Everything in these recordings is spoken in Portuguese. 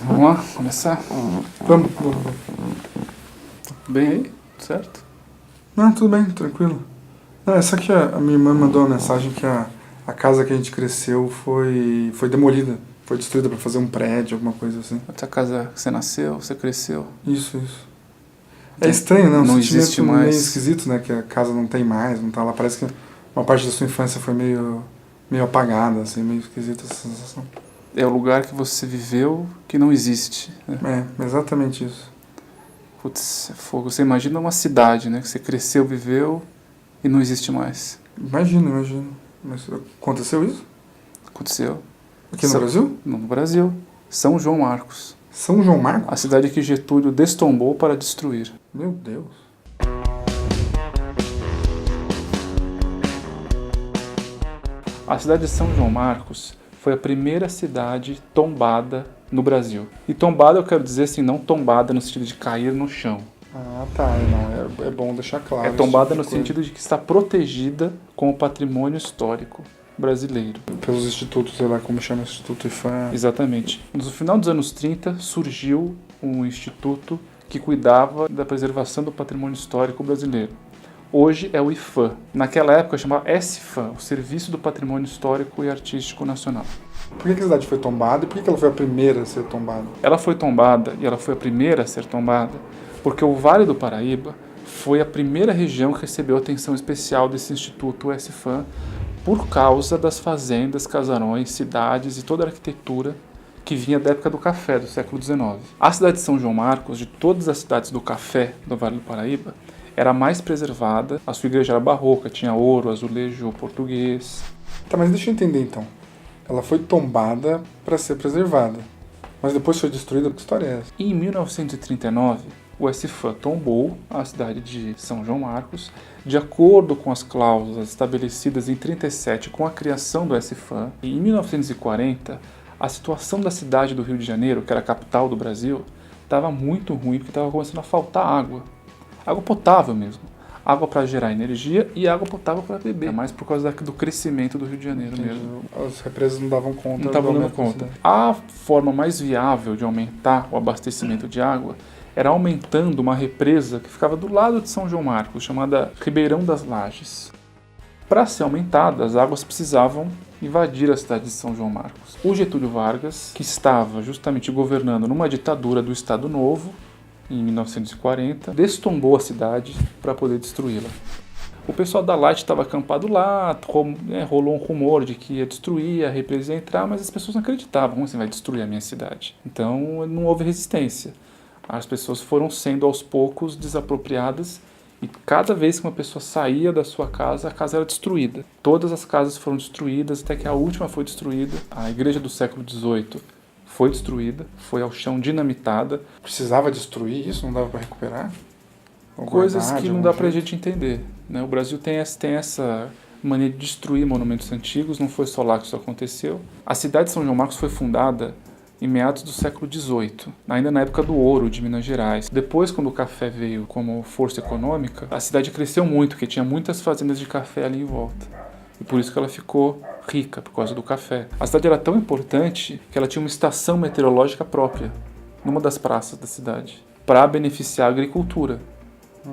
Vamos lá, começar? Vamos. Bem aí, certo? Não, tudo bem, tranquilo. Não, essa aqui a minha irmã mandou uma mensagem que a casa que a gente cresceu foi demolida. Foi destruída para fazer um prédio, alguma coisa assim. Essa casa que você nasceu, você cresceu. Isso. É estranho, né? Um Não sentimento existe mais. meio esquisito, né? Que a casa não tem mais, não tá lá. Parece que uma parte da sua infância foi meio apagada, assim, meio esquisita essa sensação. É o lugar que você viveu que não existe. Né? É, exatamente isso. Putz, é fogo. Você imagina uma cidade, né? Que você cresceu, viveu e não existe mais. Imagino. Mas aconteceu isso? Aconteceu. Aqui no Brasil? No Brasil. São João Marcos. São João Marcos? A cidade que Getúlio destombou para destruir. Meu Deus. A cidade de São João Marcos foi a primeira cidade tombada no Brasil. E tombada eu quero dizer assim, não tombada no sentido de cair no chão. Ah, tá. Não, é bom deixar claro. É tombada no tipo de sentido de que está protegida com o patrimônio histórico brasileiro. pelos institutos, sei lá como chama, Instituto IFAM. Exatamente. No final dos anos 30 surgiu um instituto que cuidava da preservação do patrimônio histórico brasileiro. Hoje é o IFAM. Naquela época chamava SFAM, o Serviço do Patrimônio Histórico e Artístico Nacional. Por que a cidade foi tombada e por que ela foi a primeira a ser tombada? Ela foi tombada e ela foi a primeira a ser tombada porque o Vale do Paraíba foi a primeira região que recebeu atenção especial desse Instituto SFAM por causa das fazendas, casarões, cidades e toda a arquitetura que vinha da época do café, do século XIX. A cidade de São João Marcos, de todas as cidades do café do Vale do Paraíba, era a mais preservada. A sua igreja era barroca, tinha ouro, azulejo português. Tá, mas deixa eu entender então. Ela foi tombada para ser preservada, mas depois foi destruída. Que história é essa? Em 1939, o SFAM tombou a cidade de São João Marcos, de acordo com as cláusulas estabelecidas em 37 com a criação do SFAM. E em 1940, a situação da cidade do Rio de Janeiro, que era a capital do Brasil, estava muito ruim porque estava começando a faltar água. Água potável mesmo. Água para gerar energia e água potável para beber. É mais por causa do crescimento do Rio de Janeiro mesmo. As represas não davam conta. Não estavam dando conta. A forma mais viável de aumentar o abastecimento de água era aumentando uma represa que ficava do lado de São João Marcos, chamada Ribeirão das Lajes. Para ser aumentada, as águas precisavam invadir a cidade de São João Marcos. O Getúlio Vargas, que estava justamente governando numa ditadura do Estado Novo, em 1940, destombou a cidade para poder destruí-la. O pessoal da Light estava acampado lá, rolou um rumor de que ia destruir, a represa ia entrar, mas as pessoas não acreditavam. Como assim vai destruir a minha cidade? Então não houve resistência. As pessoas foram sendo aos poucos desapropriadas e cada vez que uma pessoa saía da sua casa, a casa era destruída. Todas as casas foram destruídas até que a última foi destruída. A igreja do século XVIII foi destruída, foi ao chão dinamitada. Precisava destruir isso? Não dava para recuperar? Coisas que não dá pra gente entender, né? O Brasil tem essa mania de destruir monumentos antigos, não foi só lá que isso aconteceu. A cidade de São João Marcos foi fundada em meados do século XVIII, ainda na época do ouro de Minas Gerais. Depois, quando o café veio como força econômica, a cidade cresceu muito, porque tinha muitas fazendas de café ali em volta. E por isso que ela ficou rica, por causa do café. A cidade era tão importante que ela tinha uma estação meteorológica própria, numa das praças da cidade, para beneficiar a agricultura.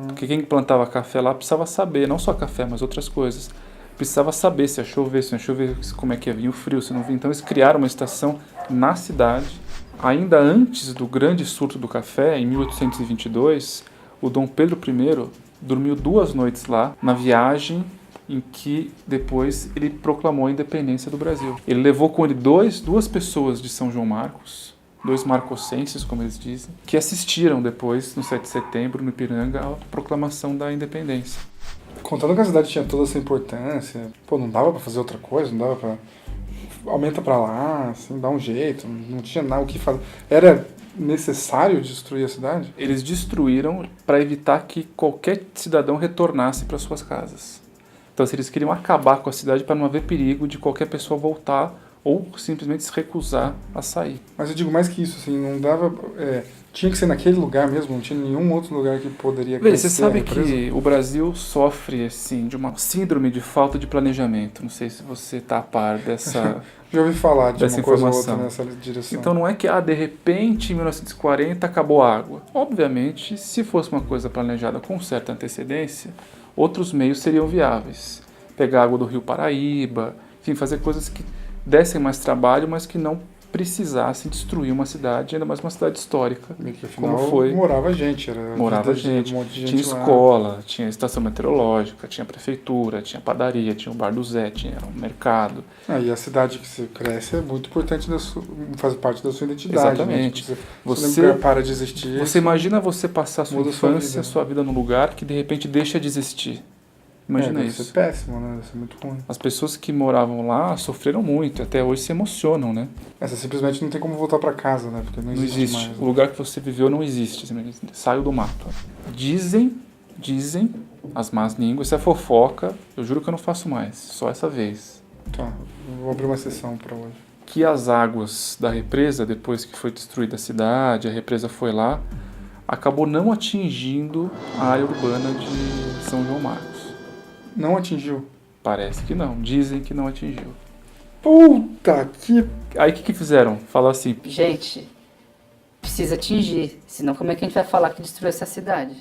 Porque quem plantava café lá precisava saber, não só café, mas outras coisas. Precisava saber se ia chover, se não ia chover, como é que ia vir o frio, se não vinha. Então eles criaram uma estação na cidade. Ainda antes do grande surto do café, em 1822, o Dom Pedro I dormiu 2 noites lá, na viagem em que depois ele proclamou a independência do Brasil. Ele levou com ele duas pessoas de São João Marcos, 2 marcossenses, como eles dizem, que assistiram depois, no 7 de setembro, no Ipiranga, à proclamação da independência. Contando que a cidade tinha toda essa importância, não dava pra fazer outra coisa, não dava pra... Aumenta pra lá, assim, dá um jeito, não tinha nada o que fazer. Era necessário destruir a cidade? Eles destruíram para evitar que qualquer cidadão retornasse para suas casas. Então, eles queriam acabar com a cidade para não haver perigo de qualquer pessoa voltar ou simplesmente se recusar a sair. Mas eu digo mais que isso, assim, não dava... tinha que ser naquele lugar mesmo, não tinha nenhum outro lugar que poderia crescer. Você sabe que o Brasil sofre, assim, de uma síndrome de falta de planejamento. Não sei se você está a par dessa... Já ouvi falar de uma coisa ou informação. outra nessa direção. Então não é que, de repente, em 1940 acabou a água. Obviamente, se fosse uma coisa planejada com certa antecedência, outros meios seriam viáveis. Pegar água do Rio Paraíba, enfim, fazer coisas que dessem mais trabalho, mas que não precisassem destruir uma cidade, ainda mais uma cidade histórica. Que, afinal, como foi. Morava gente. Morava gente. Um monte de gente tinha lá. Escola, tinha estação meteorológica, tinha prefeitura, tinha padaria, tinha o bar do Zé, tinha um mercado. E a cidade que você cresce é muito importante, faz parte da sua identidade. Exatamente. Né? Tipo, você para de existir. Você imagina você passar a sua infância, sua vida num lugar que de repente deixa de existir. Imagina isso. Deve ser péssimo, né? Deve ser muito ruim. As pessoas que moravam lá sofreram muito, até hoje se emocionam, né? Você simplesmente não tem como voltar para casa, né? Porque não existe mais. O lugar que você viveu não existe, saiu do mapa. Dizem as más línguas, isso é fofoca, eu juro que eu não faço mais, só essa vez. Tá, vou abrir uma sessão para hoje. Que as águas da represa, depois que foi destruída a cidade, a represa foi lá, acabou não atingindo a área urbana de São João Marcos. Não atingiu? Parece que não. Dizem que não atingiu. Puta que... Aí o que fizeram? Falaram assim... Gente, precisa atingir. Senão como é que a gente vai falar que destruiu essa cidade?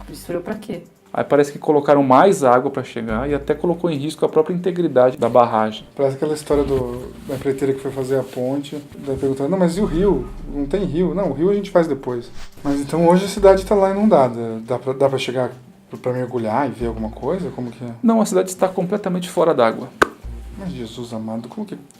Destruiu pra quê? Aí parece que colocaram mais água para chegar e até colocou em risco a própria integridade da barragem. Parece aquela história da empreiteira que foi fazer a ponte, daí perguntando, não, mas e o rio? Não tem rio? Não, o rio a gente faz depois. Mas então hoje a cidade tá lá inundada. Dá pra chegar... Pra mergulhar e ver alguma coisa? Como que é? Não, a cidade está completamente fora d'água. Mas Jesus amado,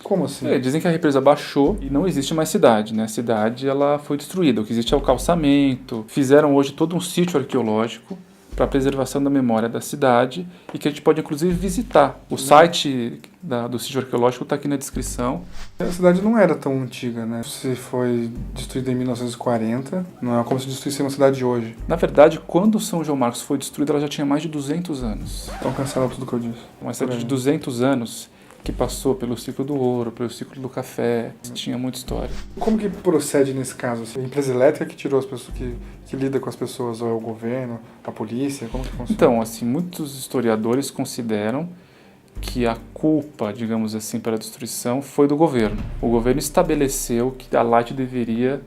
como assim? Dizem que a represa baixou e não existe mais cidade, né? A cidade ela foi destruída. O que existe é o calçamento. Fizeram hoje todo um sítio arqueológico para a preservação da memória da cidade e que a gente pode inclusive visitar. O site do sítio arqueológico está aqui na descrição. A cidade não era tão antiga, né? Se foi destruída em 1940, não é como se destruísse uma cidade hoje. Na verdade, quando São João Marcos foi destruída, ela já tinha mais de 200 anos. Então cancela tudo que eu disse. Uma cidade de 200 anos que passou pelo ciclo do ouro, pelo ciclo do café, tinha muita história. Como que procede nesse caso? A empresa elétrica que tirou as pessoas, que lida com as pessoas, ou é o governo, a polícia? Como que funciona? Então, assim, muitos historiadores consideram que a culpa, digamos assim, pela destruição foi do governo. O governo estabeleceu que a Light deveria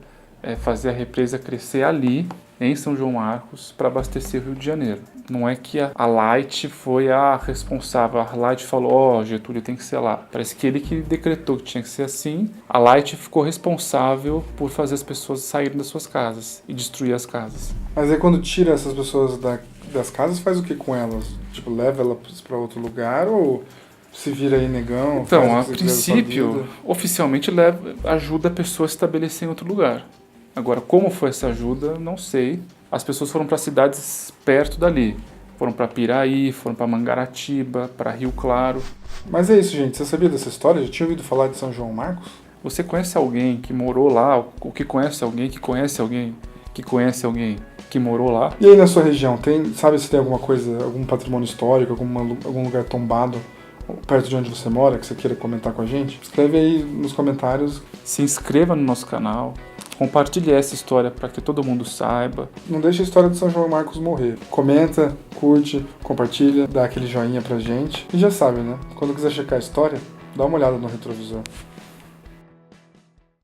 fazer a represa crescer ali, em São João Marcos, para abastecer o Rio de Janeiro. Não é que a Light foi a responsável. A Light falou, Getúlio tem que ser lá. Parece que ele que decretou que tinha que ser assim. A Light ficou responsável por fazer as pessoas saírem das suas casas e destruir as casas. Mas aí quando tira essas pessoas das casas, faz o que com elas? Tipo, leva elas para outro lugar ou se vira aí negão? Então, a princípio, oficialmente ajuda a pessoa a se estabelecer em outro lugar. Agora, como foi essa ajuda, não sei. As pessoas foram para cidades perto dali. Foram para Piraí, foram para Mangaratiba, para Rio Claro. Mas é isso, gente. Você sabia dessa história? Já tinha ouvido falar de São João Marcos? Você conhece alguém que morou lá? Ou que conhece alguém que conhece alguém que conhece alguém que morou lá? E aí na sua região, sabe se tem alguma coisa, algum patrimônio histórico, algum lugar tombado perto de onde você mora, que você queira comentar com a gente? Escreve aí nos comentários. Se inscreva no nosso canal. Compartilhe essa história para que todo mundo saiba. Não deixe a história de São João Marcos morrer. Comenta, curte, compartilha, dá aquele joinha pra gente. E já sabe, né? Quando quiser checar a história, dá uma olhada no retrovisor.